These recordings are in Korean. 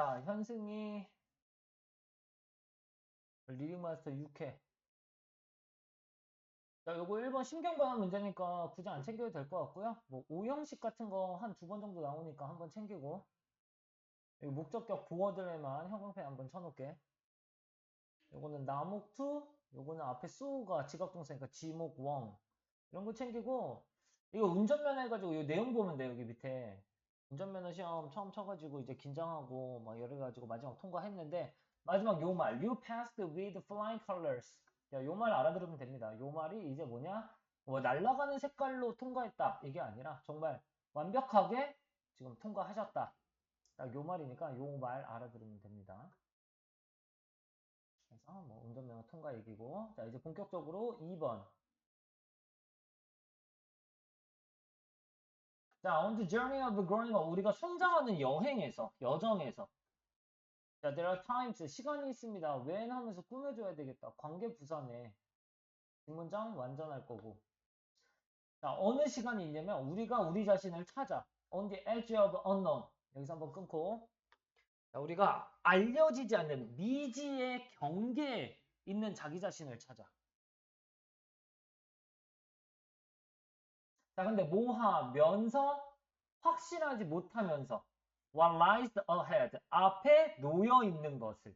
자, 현승이 리딩마스터 6회. 자, 요거 1번 신경반환 문제니까 굳이 안 챙겨도 될 것 같고요. 뭐 오형식 같은 거 한 두 번 정도 나오니까 한번 챙기고, 여기 목적격 보어들에만 형광펜 한번 쳐놓을게. 요거는 나목투, 요거는 앞에 수가 지각동사니까 지목웡 이런 거 챙기고, 이거 운전면허 해가지고 이 내용 보면 돼. 여기 밑에 운전면허 시험 처음 쳐가지고 이제 긴장하고 막 이래가지고 마지막 통과했는데, 마지막 요 말 you passed with flying colors. 야, 요 말 알아들으면 됩니다. 요 말이 이제 뭐냐, 뭐 날아가는 색깔로 통과했다 이게 아니라 정말 완벽하게 지금 통과하셨다, 딱 요 말이니까 요 말 알아들으면 됩니다. 그래서 뭐 운전면허 통과 얘기고, 자 이제 본격적으로 2번. 자, on the journey of growing up, 우리가 성장하는 여행에서, 여정에서. 자, there are times, 시간이 있습니다. when 하면서 꾸며줘야 되겠다. 관계 부사네. 뒷문장 완전할 거고. 자, 어느 시간이 있냐면 우리가 우리 자신을 찾아. on the edge of unknown. 여기서 한번 끊고. 자, 우리가 알려지지 않는 미지의 경계에 있는 자기 자신을 찾아. 자, 근데 뭐 하면서, 확실하지 못하면서, what lies ahead, 앞에 놓여 있는 것을.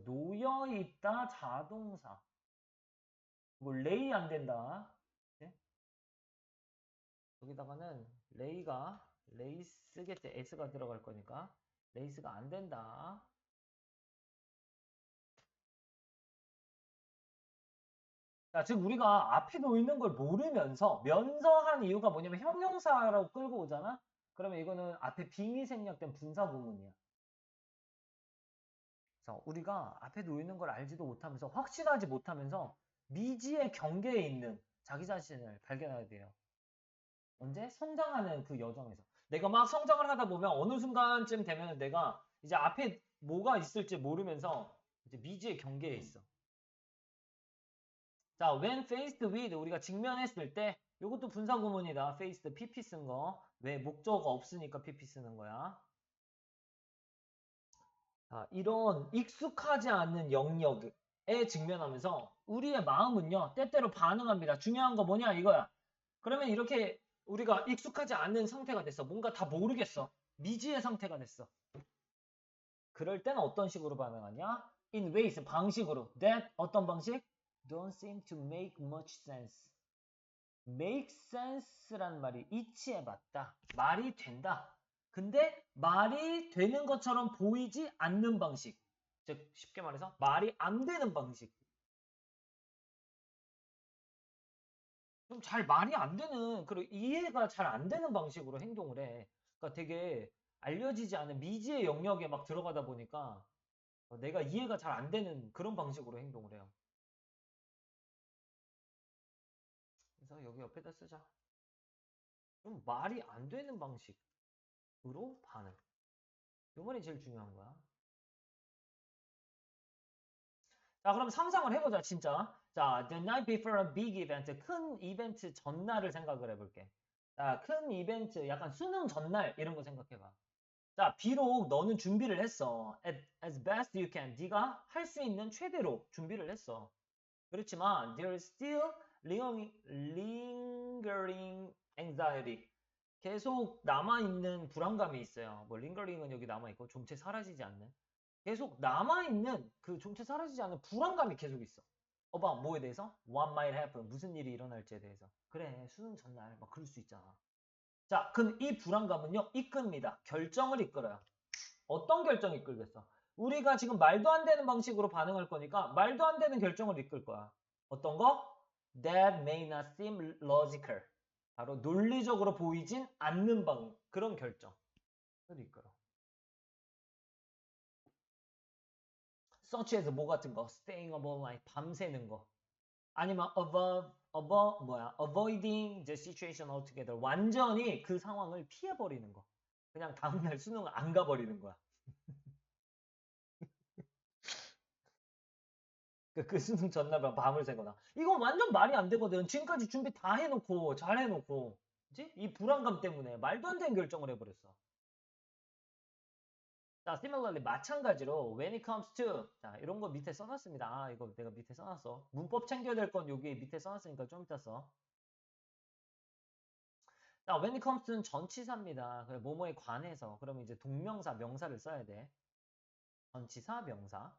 놓여 있다 자동사. 뭐 레이 안 된다. 네? 여기다가는 레이 쓰겠지. s가 들어갈 거니까 레이스가 안 된다. 자, 즉 우리가 앞에 놓여 있는 걸 모르면서 면서한 이유가 뭐냐면 형용사라고 끌고 오잖아. 그러면 이거는 앞에 빙이 생략된 분사 구문이야. 그래서 우리가 앞에 놓여 있는 걸 알지도 못하면서, 확신하지 못하면서 미지의 경계에 있는 자기 자신을 발견해야 돼요. 언제? 성장하는 그 여정에서. 내가 막 성장을 하다 보면 어느 순간쯤 되면 내가 이제 앞에 뭐가 있을지 모르면서 이제 미지의 경계에 있어. 자, when faced with, 우리가 직면했을 때, 이것도 분사 구문이다. faced, pp 쓴 거. 왜? 목적어가 없으니까 pp 쓰는 거야. 자, 이런 익숙하지 않는 영역에 직면하면서 우리의 마음은요, 때때로 반응합니다. 중요한 거 뭐냐 이거야. 그러면 이렇게 우리가 익숙하지 않은 상태가 됐어. 뭔가 다 모르겠어. 미지의 상태가 됐어. 그럴 때는 어떤 식으로 반응하냐? In ways, 방식으로. That, 어떤 방식? Don't seem to make much sense. make sense란 말이 이치에 맞다. 말이 된다. 근데 말이 되는 것처럼 보이지 않는 방식. 즉 쉽게 말해서 말이 안 되는 방식. 좀 잘 말이 안 되는, 그리고 이해가 잘 안 되는 방식으로 행동을 해. 그러니까 되게 알려지지 않은 미지의 영역에 막 들어가다 보니까 내가 이해가 잘 안 되는 그런 방식으로 행동을 해요. 그래서 여기 옆에다 쓰자. 좀 말이 안 되는 방식으로 반응. 이 말이 제일 중요한 거야. 자, 그럼 상상을 해보자, 진짜. 자, the night before a big event, 큰 이벤트 전날을 생각을 해볼게. 자, 큰 이벤트, 약간 수능 전날 이런 거 생각해봐. 자, 비록 너는 준비를 했어. As best you can. 네가 할 수 있는 최대로 준비를 했어. 그렇지만 there is still lingering anxiety. 계속 남아있는 불안감이 있어요. 뭐 lingering은 여기 남아있고 좀채 사라지지 않는. 계속 남아있는 그 좀채 사라지지 않는 불안감이 계속 있어. about 뭐에 대해서? What might happen. 무슨 일이 일어날지에 대해서. 그래, 수능 전날 막 그럴 수 있잖아. 자, 그럼 이 불안감은요, 이끕니다. 결정을 이끌어요. 어떤 결정을 이끌겠어? 우리가 지금 말도 안 되는 방식으로 반응할 거니까 말도 안 되는 결정을 이끌 거야. 어떤 거? That may not seem logical. 바로 논리적으로 보이진 않는 그런 결정을 이끌어. such as 뭐 같은 거? staying up all night. 밤새는 거. 아니면 avoiding the situation altogether. 완전히 그 상황을 피해버리는 거. 그냥 다음날 수능을 안 가버리는 거야. 그 수능 전날 밤을 새거나. 이거 완전 말이 안 되거든. 지금까지 준비 다 해놓고, 잘 해놓고. 그치? 이 불안감 때문에 말도 안 되는 결정을 해버렸어. 자, similarly 마찬가지로 when it comes to 자, 이런 거 밑에 써놨습니다. 아, 이거 내가 밑에 써놨어. 문법 챙겨야 될 건 여기 밑에 써놨으니까 좀 이따 써. 자, when it comes to는 전치사입니다. 그래, 뭐뭐에 관해서. 그러면 이제 동명사, 명사를 써야 돼. 전치사, 명사.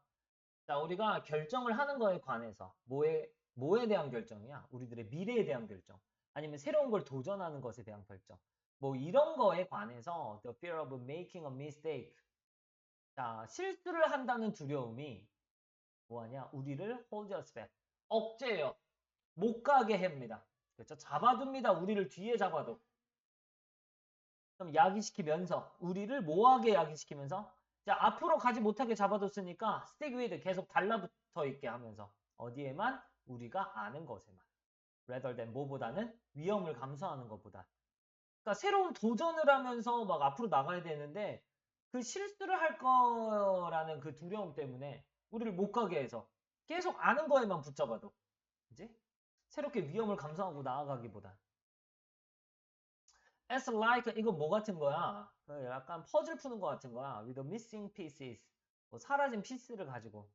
자, 우리가 결정을 하는 거에 관해서 뭐에 대한 결정이야? 우리들의 미래에 대한 결정. 아니면 새로운 걸 도전하는 것에 대한 결정. 뭐 이런 거에 관해서 the fear of making a mistake. 자, 실수를 한다는 두려움이 뭐하냐? 우리를 hold us back. 억제해요. 못 가게 합니다. 그렇죠? 잡아둡니다. 우리를 뒤에 잡아도. 그럼 야기시키면서 우리를 뭐하게 야기시키면서 자, 앞으로 가지 못하게 잡아뒀으니까 stick with 계속 달라붙어 있게 하면서 어디에만 우리가 아는 것에만 rather than 뭐보다는 위험을 감수하는 것보다 그러니까 새로운 도전을 하면서 막 앞으로 나가야 되는데 그 실수를 할 거라는 그 두려움 때문에 우리를 못 가게 해서 계속 아는 거에만 붙잡아도 이제 새롭게 위험을 감수하고 나아가기보다 As like 이거 뭐 같은 거야? 약간 퍼즐 푸는 거 같은 거야. With the missing pieces. 뭐 사라진 피스를 가지고.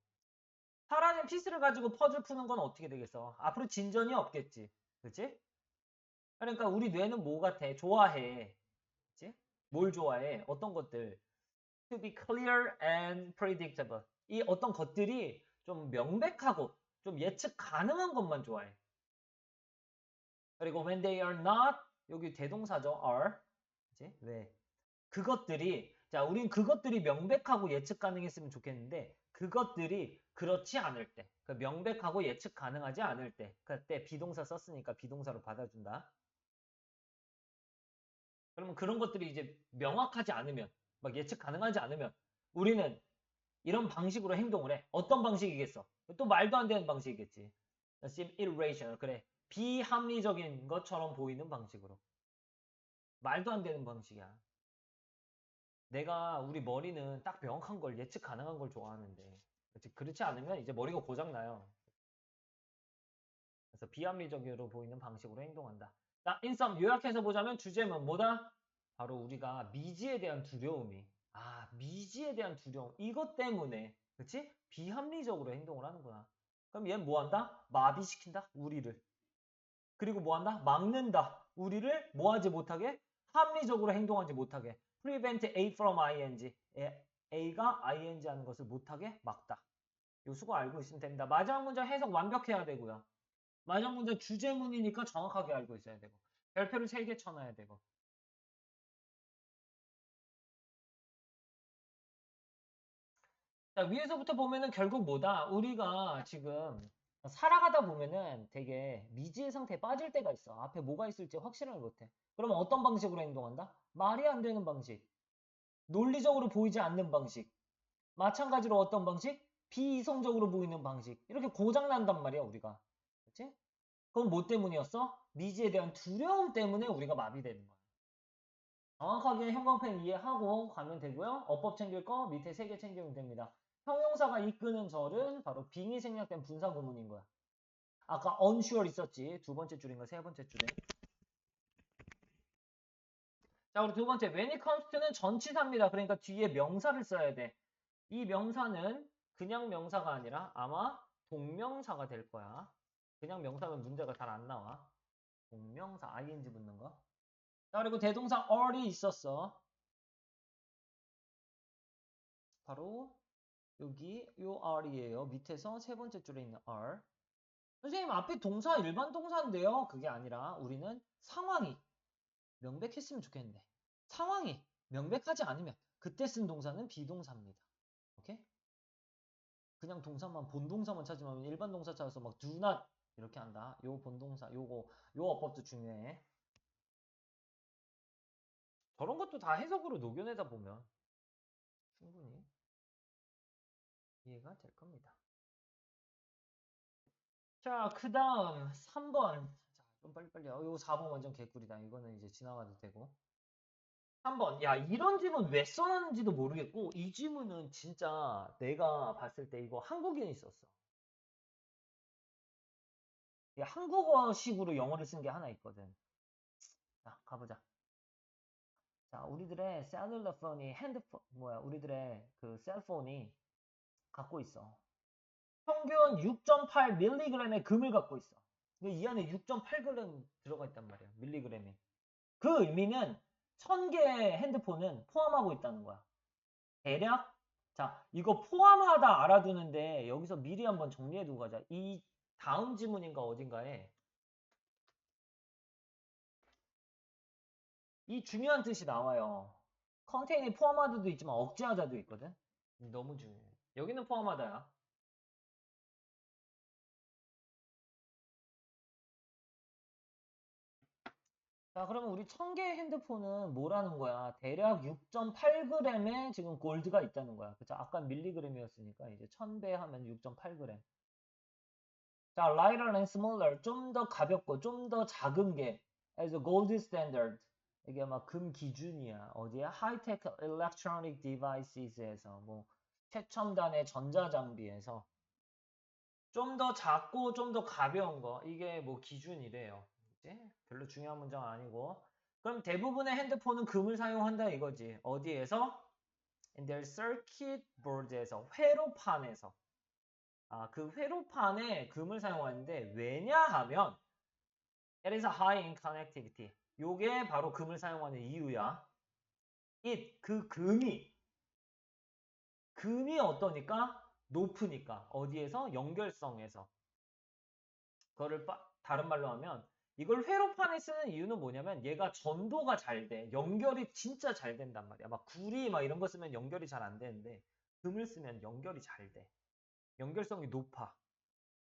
사라진 피스를 가지고 퍼즐 푸는 건 어떻게 되겠어? 앞으로 진전이 없겠지. 그치? 그러니까 우리 뇌는 뭐 같아? 좋아해. 그치? 뭘 좋아해? 어떤 것들? To be clear and predictable. 이 어떤 것들이 좀 명백하고 좀 예측 가능한 것만 좋아해. 그리고 when they are not 여기 대동사죠. are. 그치? 왜? 그것들이 자, 우린 그것들이 명백하고 예측 가능했으면 좋겠는데 그것들이 그렇지 않을 때, 그 명백하고 예측 가능하지 않을 때, 그때 비동사 썼으니까 비동사로 받아준다. 그러면 그런 것들이 이제 명확하지 않으면, 막 예측 가능하지 않으면 우리는 이런 방식으로 행동을 해. 어떤 방식이겠어? 또 말도 안 되는 방식이겠지. seem irrational. 그래. 비합리적인 것처럼 보이는 방식으로. 말도 안 되는 방식이야. 내가 우리 머리는 딱 명확한 걸 예측 가능한 걸 좋아하는데 그렇지 않으면 이제 머리가 고장나요. 그래서 비합리적으로 보이는 방식으로 행동한다. 자, 인썸 요약해서 보자면 주제는 뭐다? 바로 우리가 미지에 대한 두려움이 미지에 대한 두려움 이것 때문에 그치? 비합리적으로 행동을 하는구나. 그럼 얘는 뭐한다? 마비시킨다? 우리를. 그리고 뭐한다? 막는다. 우리를 뭐하지 못하게? 합리적으로 행동하지 못하게. prevent A from ing. A가 ing 하는 것을 못하게 막다. 이 수고 알고 있으면 됩니다. 마지막 문장 해석 완벽해야 되고요. 마지막 문장 주제문이니까 정확하게 알고 있어야 되고. 별표를 3개 쳐놔야 되고. 자, 위에서부터 보면은 결국 뭐다? 우리가 지금 살아가다 보면은 되게 미지의 상태에 빠질 때가 있어. 앞에 뭐가 있을지 확실하게 못해. 그러면 어떤 방식으로 행동한다? 말이 안 되는 방식. 논리적으로 보이지 않는 방식. 마찬가지로 어떤 방식? 비이성적으로 보이는 방식. 이렇게 고장난단 말이야, 우리가. 그치? 그건 뭐 때문이었어? 미지에 대한 두려움 때문에 우리가 마비되는 거야. 정확하게 형광펜 이해하고 가면 되고요. 어법 챙길 거 밑에 3개 챙기면 됩니다. 형용사가 이끄는 절은 바로 빙이 생략된 분사 구문인 거야. 아까 unsure 있었지. 두 번째 줄인가 세 번째 줄에. 자, 우리 두 번째 when it comes to는 전치사입니다. 그러니까 뒤에 명사를 써야 돼. 이 명사는 그냥 명사가 아니라 아마 동명사가 될 거야. 그냥 명사면 문제가 잘 안 나와. 동명사 ing 붙는 거. 자, 그리고 대동사 are이 있었어. 바로 여기 요 are이에요. 밑에서 세 번째 줄에 있는 are. 선생님 앞에 동사 일반 동사인데요. 그게 아니라 우리는 상황이 명백했으면 좋겠는데 상황이 명백하지 않으면 그때 쓴 동사는 비동사입니다. 오케이? 그냥 동사만 본동사만 찾으면 일반 동사 찾아서 막 do not 이렇게 한다. 요 본동사 요 어법도 중요해. 저런 것도 다 해석으로 녹여내다 보면 충분히 이해가 될 겁니다. 자, 그 다음 3번. 자, 좀 빨리빨리. 이거 4번 완전 개꿀이다. 이거는 이제 지나가도 되고. 3번. 야, 이런 질문 왜 써놨는지도 모르겠고, 이 질문은 진짜 내가 봤을 때 이거 한국인이 썼어. 한국어식으로 영어를 쓴 게 하나 있거든. 자, 가보자. 자, 우리들의 셀룰러 폰이 우리들의 그 셀폰이 갖고 있어. 평균 6.8mg의 금을 갖고 있어. 근데 이 안에 6.8g 들어가 있단 말이야. 밀리그램이. 그 의미는 1000개의 핸드폰은 포함하고 있다는 거야. 대략 자, 이거 포함하다 알아두는데 여기서 미리 한번 정리해두고 가자. 이 다음 지문인가 어딘가에 이 중요한 뜻이 나와요. 컨테인이 포함하다도 있지만 억제하다도 있거든. 너무 중요해. 여기는 포함하다야. 자, 그러면 우리 1000개의 핸드폰은 뭐라는 거야? 대략 6.8g의 지금 골드가 있다는 거야. 그쵸? 아까 밀리그램이었으니까 이제 1000배 하면 6.8g. 자, lighter and smaller. 좀 더 가볍고 좀 더 작은 게 as a gold standard. 이게 막 금 기준이야. 어디야? high-tech electronic devices에서 뭐 최첨단의 전자장비에서 좀 더 작고 좀 더 가벼운 거. 이게 뭐 기준이래요. 이제 별로 중요한 문장 아니고. 그럼 대부분의 핸드폰은 금을 사용한다 이거지. 어디에서? In their circuit board에서, 회로판에서. 아, 그 회로판에 금을 사용하는데 왜냐하면 it is high in connectivity. 요게 바로 금을 사용하는 이유야. 그 금이 어떠니까? 높으니까. 어디에서? 연결성에서. 그거를 다른 말로 하면 이걸 회로판에 쓰는 이유는 뭐냐면 얘가 전도가 잘 돼. 연결이 진짜 잘 된단 말이야. 막 구리 막 이런 거 쓰면 연결이 잘 안 되는데 금을 쓰면 연결이 잘 돼. 연결성이 높아.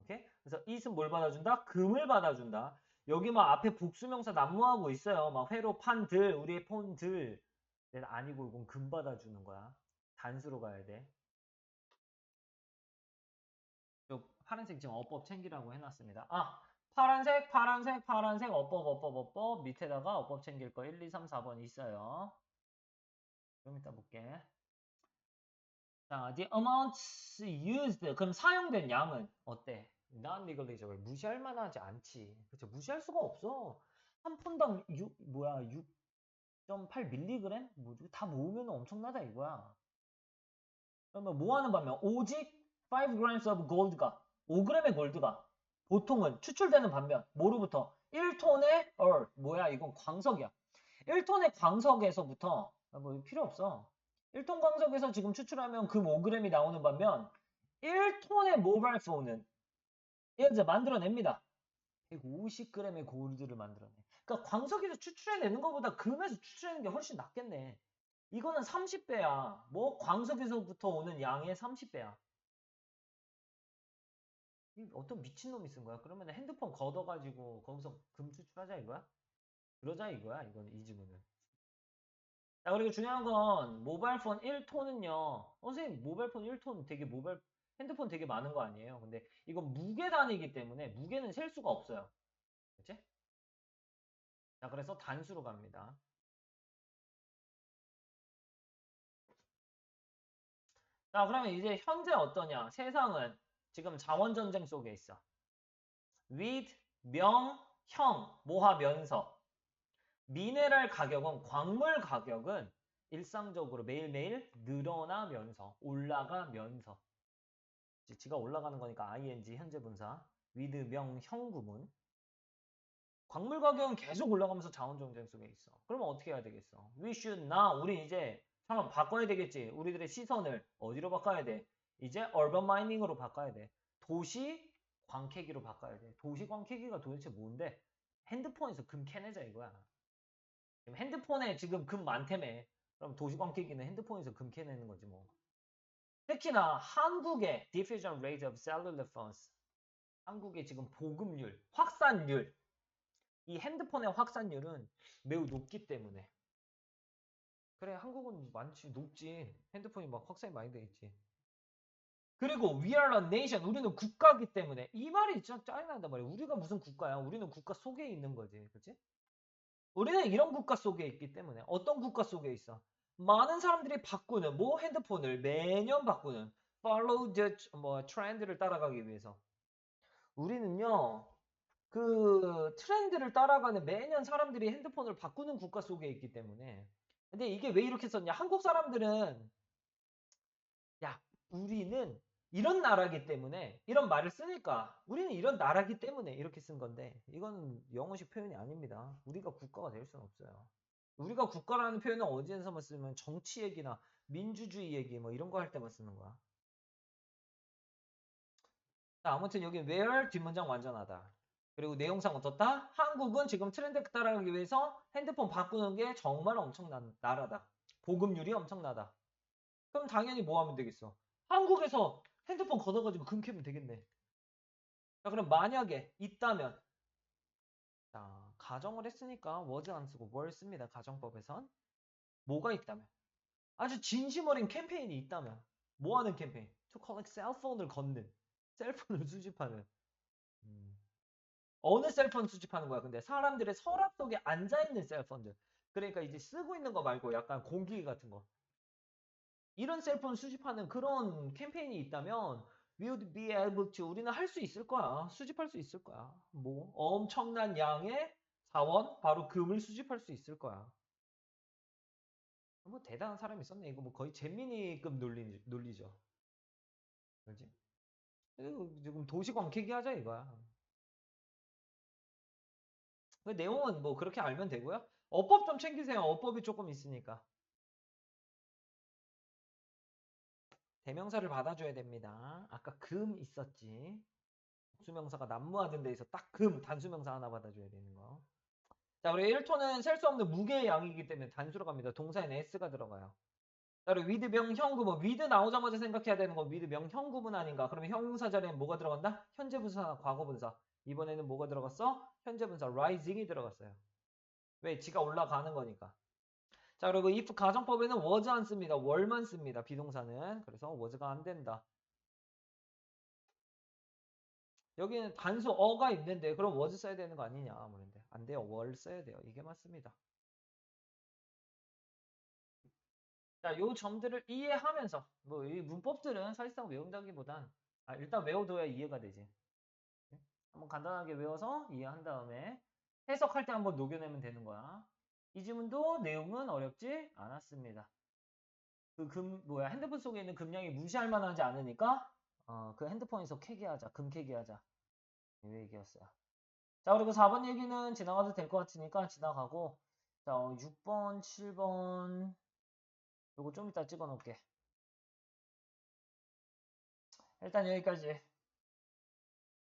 오케이? 그래서 it은 뭘 받아준다? 금을 받아준다. 여기 막 앞에 복수명사 난무하고 있어요. 막 회로판들, 우리의 폰들. 아니고 이건 금 받아주는 거야. 단수로 가야 돼. 요 파란색 지금 어법 챙기라고 해놨습니다. 아, 파란색, 파란색, 파란색, 어법 밑에다가 어법 챙길 거 1, 2, 3, 4번 있어요. 좀 이따 볼게. 자, the amounts used. 그럼 사용된 양은 어때? non-negligible. 무시할 만하지 않지. 그쵸? 무시할 수가 없어. 한 푼당 6.8mg? 뭐지? 다 모으면 엄청나다 이거야. 그러면 뭐 하는 반면 오직 5 grams of gold가 5g의 골드가 보통은 추출되는 반면 뭐로부터 1톤의 뭐야 이건 광석이야. 1톤의 광석에서부터 뭐 필요 없어. 1톤 광석에서 지금 추출하면 금 5g이 나오는 반면 1톤의 모바일 폰은 이제 만들어냅니다. 150g의 골드를 만들어내. 그러니까 광석에서 추출해내는 것보다 금에서 추출해내는 게 훨씬 낫겠네. 이거는 30배야. 뭐 광석에서부터 오는 양의 30배야. 어떤 미친놈이 쓴 거야? 그러면 핸드폰 걷어가지고 거기서 금 추출하자 이거야? 그러자 이거야? 이건 이 질문은. 자, 그리고 중요한 건 모바일 폰 1톤은요. 선생님 모바일 폰 1톤 되게 핸드폰 되게 많은 거 아니에요? 근데 이건 무게 단위이기 때문에 무게는 셀 수가 없어요. 그치? 자, 그래서 단수로 갑니다. 자, 그러면 이제 현재 어떠냐? 세상은 지금 자원전쟁 속에 있어. with, 명, 형, 모하면서. 미네랄 가격은, 광물 가격은 일상적으로 매일매일 늘어나면서, 올라가면서. 지가 올라가는 거니까 ing, 현재 분사. with, 명, 형 구문. 광물 가격은 계속 올라가면서 자원전쟁 속에 있어. 그러면 어떻게 해야 되겠어? We should now, 우리 이제 잠깐 바꿔야 되겠지. 우리들의 시선을 어디로 바꿔야 돼? 이제 urban mining으로 바꿔야 돼. 도시 광캐기로 바꿔야 돼. 도시 광캐기가 도대체 뭔데? 핸드폰에서 금 캐내자 이거야. 지금 핸드폰에 지금 금 많다며. 그럼 도시 광캐기는 핸드폰에서 금 캐내는 거지 뭐. 특히나 한국의 diffusion rate of cellular phones. 한국의 지금 보급률, 확산률. 이 핸드폰의 확산률은 매우 높기 때문에. 그래, 한국은 많지, 높지. 핸드폰이 막 확산이 많이 돼 있지. 그리고 we are a nation. 우리는 국가기 때문에. 이 말이 진짜 짜증난단 말이야. 우리가 무슨 국가야? 우리는 국가 속에 있는 거지. 그치? 우리는 이런 국가 속에 있기 때문에. 어떤 국가 속에 있어? 많은 사람들이 바꾸는, 뭐 핸드폰을 매년 바꾸는, follow the 트렌드를 따라가기 위해서. 우리는요, 그 트렌드를 따라가는 매년 사람들이 핸드폰을 바꾸는 국가 속에 있기 때문에 근데 이게 왜 이렇게 썼냐? 한국 사람들은 야, 우리는 이런 나라기 때문에 이런 말을 쓰니까 우리는 이런 나라기 때문에 이렇게 쓴 건데 이건 영어식 표현이 아닙니다. 우리가 국가가 될 수는 없어요. 우리가 국가라는 표현은 어디에서만 쓰면 정치 얘기나 민주주의 얘기 뭐 이런 거 할 때만 쓰는 거야. 자, 아무튼 여기 where 뒷문장 완전하다. 그리고 내용상 어떻다? 한국은 지금 트렌드 따라가기 위해서 핸드폰 바꾸는 게 정말 엄청난 나라다. 보급률이 엄청나다. 그럼 당연히 뭐 하면 되겠어? 한국에서 핸드폰 걷어가지고 금캐면 되겠네. 자, 그럼 만약에 있다면, 자, 가정을 했으니까 was 안 쓰고 뭘 씁니다. 가정법에선. 뭐가 있다면? 아주 진심 어린 캠페인이 있다면. 뭐 하는 캠페인? To collect 셀폰을 걷는. 셀폰을 수집하는. 음. 어느 셀폰 수집하는 거야? 근데 사람들의 서랍 속에 앉아있는 셀폰들. 그러니까 이제 쓰고 있는 거 말고 약간 공기 같은 거. 이런 셀폰 수집하는 그런 캠페인이 있다면 we would be able to 우리는 할 수 있을 거야. 수집할 수 있을 거야. 뭐 엄청난 양의 자원, 바로 금을 수집할 수 있을 거야. 뭐 대단한 사람이 있었네. 이거 뭐 거의 잼미니급 논리죠. 그렇지? 이거 지금 도시광캐기 하자 이거야. 그 내용은 뭐 그렇게 알면 되고요. 어법 좀 챙기세요. 어법이 조금 있으니까. 대명사를 받아줘야 됩니다. 아까 금 있었지. 복수명사가 난무하던 데에서 딱 금, 단수명사 하나 받아줘야 되는 거. 자, 우리 1토는 셀 수 없는 무게의 양이기 때문에 단수로 갑니다. 동사에는 s가 들어가요. 자, 그리고 with 명형구문. with 나오자마자 생각해야 되는 건 with 명형구문 아닌가? 그러면 형용사 자리에 뭐가 들어간다? 현재분사, 과거분사. 이번에는 뭐가 들어갔어? 현재분사, rising이 들어갔어요. 왜? 지가 올라가는 거니까. 자, 그리고 if 가정법에는 was 안 씁니다. were만 씁니다. 비동사는. 그래서 was가 안 된다. 여기는 단수 어가 있는데 그럼 was 써야 되는 거 아니냐? 아무런데. 안 돼요. were 써야 돼요. 이게 맞습니다. 자, 요 점들을 이해하면서 뭐 이 문법들은 사실상 외운다기보단 일단 외워둬야 이해가 되지. 네? 한번 간단하게 외워서 이해한 다음에 해석할 때 한번 녹여내면 되는 거야. 이 지문도 내용은 어렵지 않았습니다. 핸드폰 속에 있는 금량이 무시할 만하지 않으니까 그 핸드폰에서 캐기하자, 금 캐기하자. 이 얘기였어요. 자, 그리고 4번 얘기는 지나가도 될 것 같으니까 지나가고 자, 6번, 7번 요거 좀 이따 찍어 놓을게. 일단 여기까지.